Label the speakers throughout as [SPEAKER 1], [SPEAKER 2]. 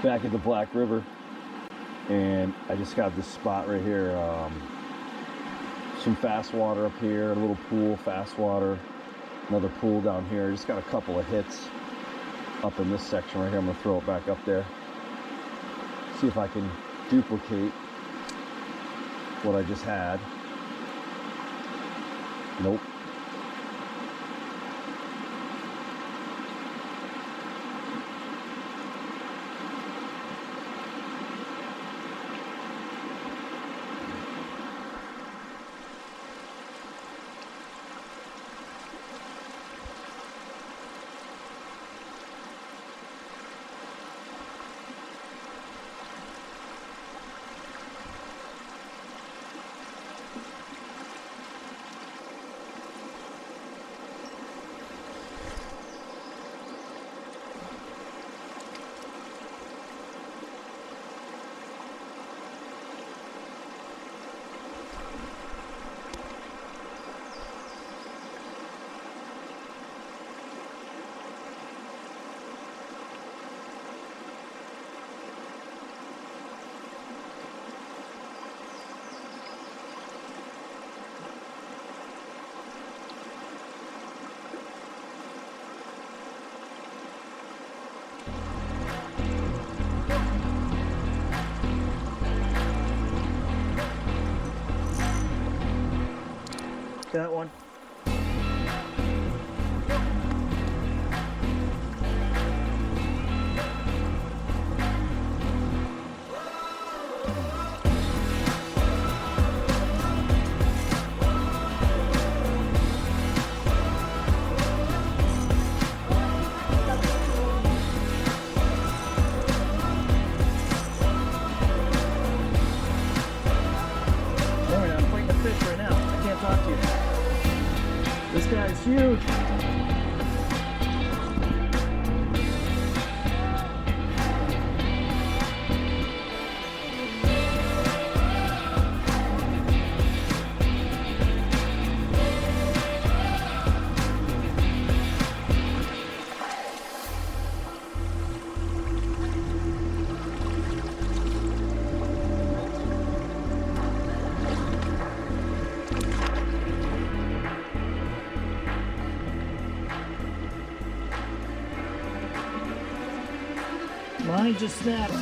[SPEAKER 1] back at the Black River, and I just got this spot right here. Some fast water up here, a little pool, fast water, another pool down here. Just got a couple of hits up in this section right here. I'm gonna throw it back up there. See if I can duplicate what I just had. Nope.
[SPEAKER 2] That one. Sorry, I'm fighting a fish right now. I can't talk to you. This guy's huge. Mine just snapped.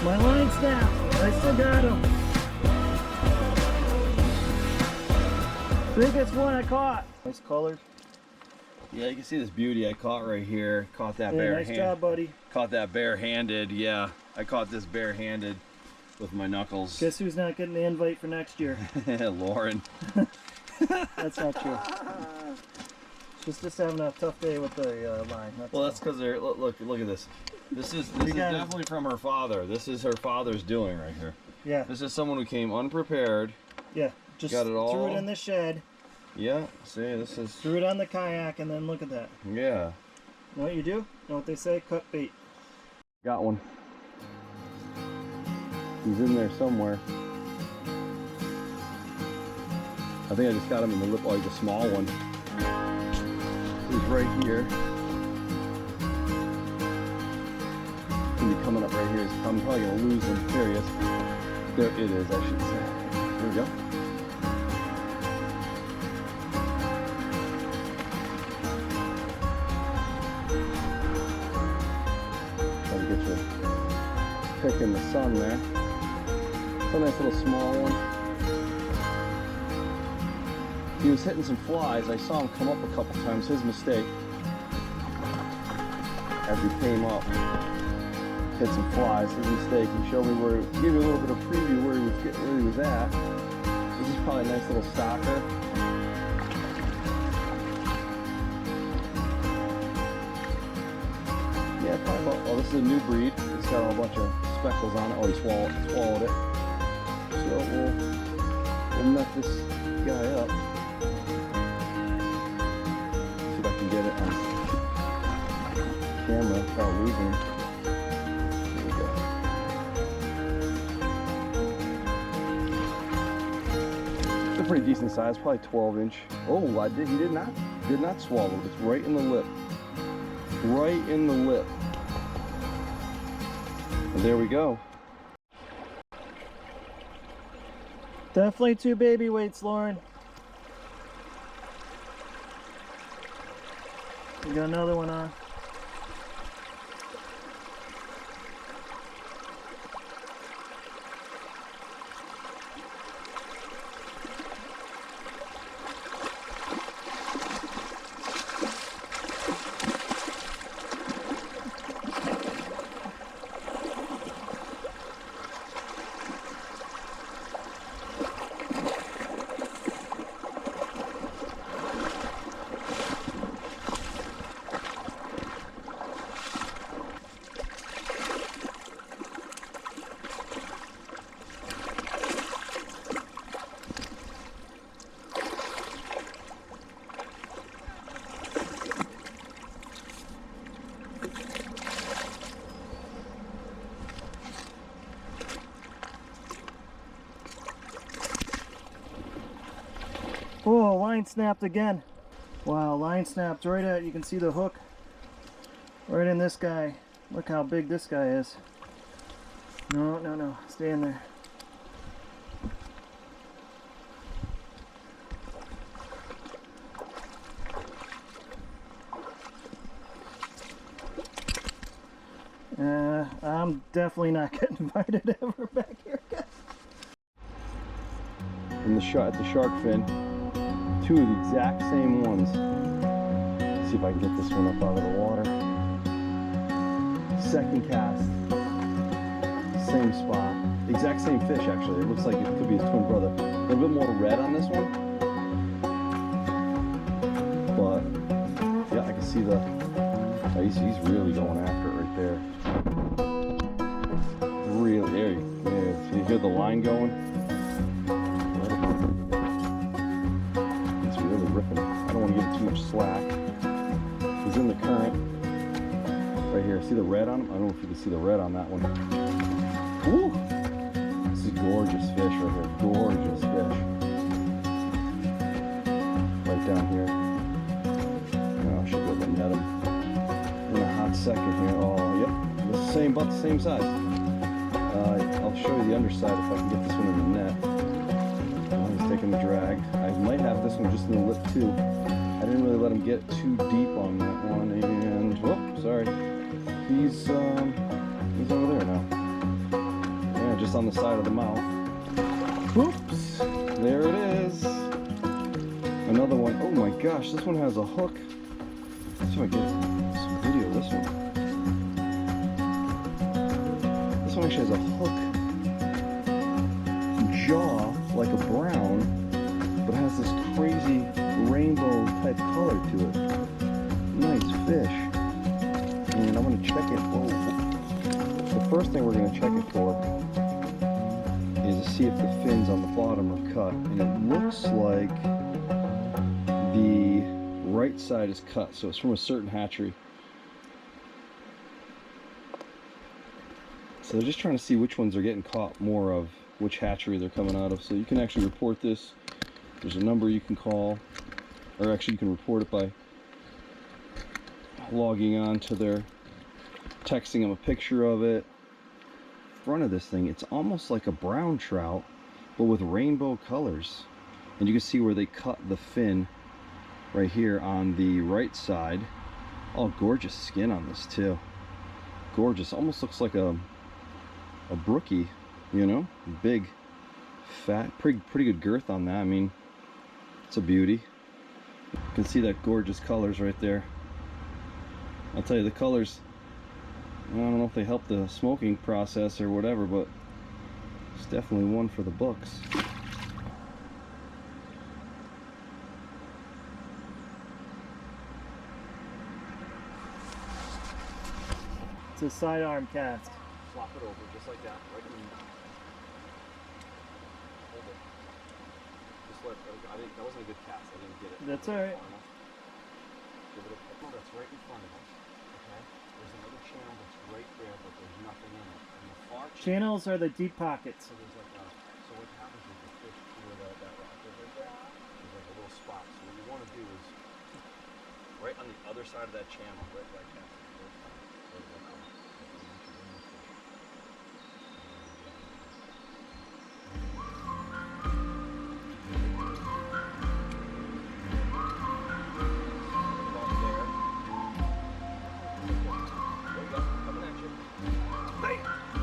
[SPEAKER 2] My line snapped. I still got him. Biggest one I caught. Nice colored.
[SPEAKER 1] Yeah, you can see this beauty I caught right here. Caught that
[SPEAKER 2] Hey, nice job, buddy.
[SPEAKER 1] Caught that barehanded. Yeah, I caught this barehanded with my knuckles.
[SPEAKER 2] Guess who's not getting the invite for next year?
[SPEAKER 1] Lauren.
[SPEAKER 2] That's not true. She's just having a tough day with the line.
[SPEAKER 1] That's because they're look at this. This is definitely from her father. This is her father's doing right here.
[SPEAKER 2] Yeah.
[SPEAKER 1] This is someone who came unprepared.
[SPEAKER 2] Yeah. Just
[SPEAKER 1] got it all.
[SPEAKER 2] threw it in the shed.
[SPEAKER 1] Yeah. See, this is.
[SPEAKER 2] Threw it on the kayak, and then look at that.
[SPEAKER 1] Yeah.
[SPEAKER 2] Know what you do? Know what they say? Cut bait.
[SPEAKER 1] Got one. He's in there somewhere. I think I just got him in the lip. Oh, he's a small one. He's right here. He's gonna be coming up right here. I'm probably gonna lose him. There he is. There it is, I should say. Here we go. Try to get you pick in the sun there. It's a nice little small one. He was hitting some flies. I saw him come up a couple times. His mistake. As he came up, hit some flies. His mistake. He showed me where. He gave me a little bit of preview where he was getting, where he was at. This is probably a nice little stalker. Yeah, probably about. Oh, this is a new breed. It's got a bunch of speckles on it. Oh, he swallowed it. So we'll nut this guy up. See if I can get it on camera without losing it. There we go. pretty decent size, probably 12-inch. Oh, he did not swallow. It's right in the lip. Right in the lip. And there we go.
[SPEAKER 2] Definitely 2 baby weights, Lauren. We got another one on. Oh, line snapped again. Wow, line snapped right at, you can see the hook right in this guy. Look how big this guy is. No, no, no, stay in there. I'm definitely not getting invited ever back here again.
[SPEAKER 1] From the shot at the shark fin, 2 of the exact same ones. Let's see if I can get this one up out of the water. Second cast, same spot, exact same fish actually. It looks like it could be his twin brother. A little bit more red on this one, but yeah, I can see the. Oh, he's really going after it right there. Really, there. So you hear the line going. It's really ripping. I don't want to give it too much slack. He's in the current. Right here, see the red on him? I don't know if you can see the red on that one. Woo! This is gorgeous fish right here. Gorgeous fish. Right down here. Oh, I should be able to net him in a hot second here. Oh, yep. The same, about the same size. I'll show you the underside if I can get this one in the net. Oh, he's taking the drag. I might have this one just in the lip too. I didn't really let him get too deep on that one, and whoop, sorry. He's over there now. Yeah, just on the side of the mouth. Whoops! There it is. Another one. Oh my gosh, this one has a hook. So I get some video of this one. This one actually has a hook jaw like a brown, but has this crazy rainbow type color to it. Nice fish. And I'm going to check it. Oh, the first thing we're going to check it for is to see if the fins on the bottom are cut. And it looks like the right side is cut, so it's from a certain hatchery. So they're just trying to see which ones are getting caught more of, which hatchery they're coming out of. So you can actually report this. There's a number you can call, or actually you can report it by logging on to their, texting them a picture of it. Front of this thing, it's almost like a brown trout, but with rainbow colors. And you can see where they cut the fin right here on the right side. Oh, gorgeous skin on this too. Gorgeous, almost looks like a brookie, you know, big, fat, pretty good girth on that. I mean, it's a beauty. You can see that gorgeous colors right there. I'll tell you, the colors, I don't know if they help the smoking process or whatever, but it's definitely one for the books.
[SPEAKER 2] It's a sidearm cast.
[SPEAKER 1] Flop it over just like that, right in. Hold it. Just let. That wasn't a good cast. I didn't get it.
[SPEAKER 2] That's all right.
[SPEAKER 1] Give it a. Oh, that's right in front of us. Okay. There's another channel that's right there, but there's nothing in it. And the far
[SPEAKER 2] channels are the deep pockets.
[SPEAKER 1] So there's like a. So what happens is the fish where that rock is right there. right on the other side of that channel, right like that.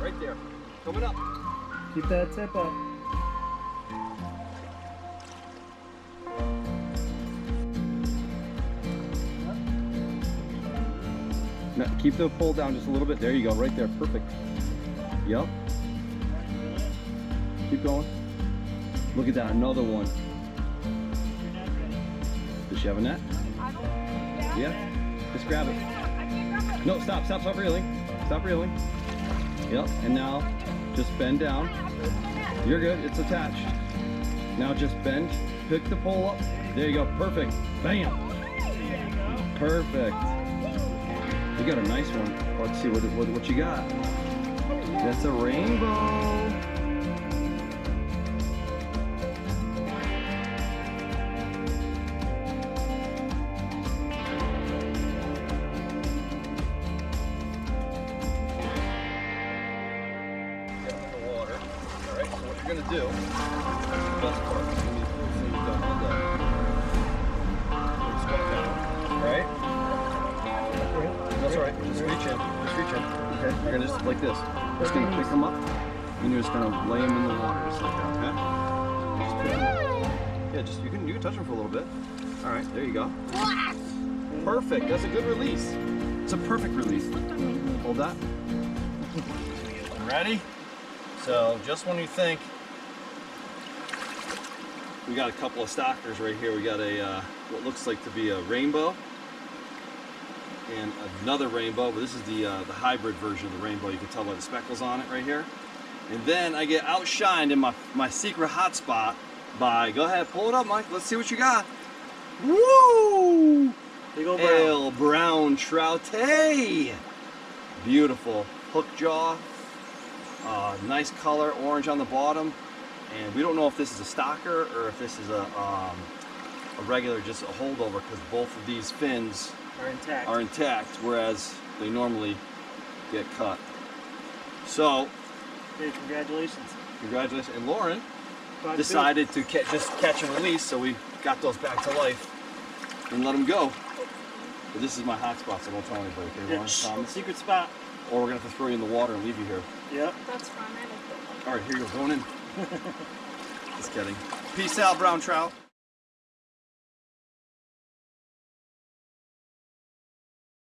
[SPEAKER 1] Right there, coming up.
[SPEAKER 2] Keep that tip up.
[SPEAKER 1] Now, keep the pull down just a little bit. There you go, right there, perfect. Yep. Keep going. Look at that, another one. Does she have a net? Yeah. Just grab it. No, stop reeling. Stop reeling. Yep, and now just bend down. You're good, it's attached. Now just bend, pick the pole up. There you go, perfect. Bam. Perfect. You got a nice one. Let's see what you got. That's a rainbow. Gonna do the best part. You need to you've done all that. Just go down, right? That's all right. Just reach in. Just reach in. Okay. You're gonna just like this. Just gonna pick them up, and you're just gonna lay them in the water, just like that. Okay? Just pick them up. Yeah. Just you can touch them for a little bit. All right. There you go. Perfect. That's a good release. It's a perfect release. Hold that. Ready? So just when you think we got a couple of stalkers right here, we got a what looks like to be a rainbow and another rainbow, but this is the hybrid version of the rainbow. You can tell by the speckles on it right here. And then I get outshined in my secret hot spot by, go ahead, pull it up, Mike. Let's see what you got. Woo!
[SPEAKER 2] Big old brown.
[SPEAKER 1] Brown trout. Hey! Beautiful hook jaw. Nice color, orange on the bottom, and we don't know if this is a stalker or if this is a regular, just a holdover, because both of these fins
[SPEAKER 2] are
[SPEAKER 1] intact, whereas they normally get cut. So,
[SPEAKER 2] hey, congratulations.
[SPEAKER 1] Congratulations. And Lauren decided to just catch and release, so we got those back to life and let them go. But this is my hot spot, so don't tell anybody, okay, Lauren? Promise?
[SPEAKER 2] Secret spot.
[SPEAKER 1] Or we're going to have to throw you in the water and leave you here.
[SPEAKER 2] Yep.
[SPEAKER 3] That's fun. I like that.
[SPEAKER 1] All right, here you go, going in. Just kidding. Peace out, brown trout.